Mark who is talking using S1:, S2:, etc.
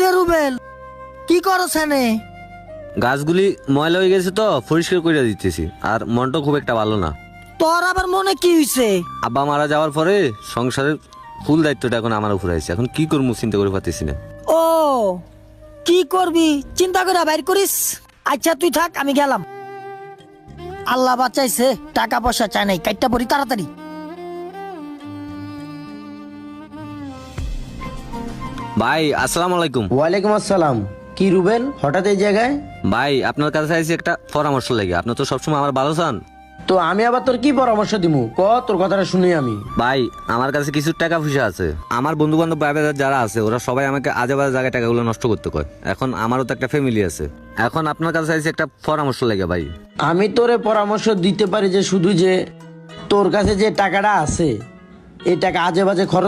S1: কিরে রুবেল, কি করছ এনে?
S2: গাছগুলি ময়লা হয়ে গেছে তো পরিষ্কার করে দিতেছি। আর মনটা খুব একটা ভালো না।
S1: তোর আবার মনে কি হইছে?
S2: আব্বা মারা যাওয়ার পরে সংসারের ফুল দায়িত্বটা এখন আমার উপরে আছে। এখন কি করবো চিন্তা করে পাচ্ছি না।
S1: ও, কি করবি চিন্তা করে বাইর করিস। আচ্ছা তুই থাক, আমি গেলাম। আল্লাহ বাঁচাইছে, টাকা পয়সা চাই নাই, কাইটটা পড়ি তাড়াতাড়ি।
S2: ভাই আসসালামু আলাইকুম।
S3: ওয়ালাইকুম আসসালাম। কি রুবেল, হঠাৎ এই জায়গায়?
S2: ভাই আপনার কাছে চাইছি একটা পরামর্শ লাগে। আপনি তো সবসময় আমার ভালো চান।
S3: তো আমি আবার তোর কি পরামর্শ দিমু, ক তোর কথাটা শুনি আমি।
S2: ভাই আমার কাছে কিছু টাকা পয়সা আছে। আমার বন্ধু বান্ধব যারা আছে ওরা সবাই আমাকে আজে বাজে জায়গায় টাকাগুলো নষ্ট করতে কয়। এখন আমারও তো একটা ফ্যামিলি আছে। এখন আপনার কাছে চাইছি একটা পরামর্শ লাগে ভাই।
S3: আমি তোরে পরামর্শ দিতে পারি যে শুধু যে তোর কাছে যে টাকাটা আছে এই টাকা আজে বাজে খরচ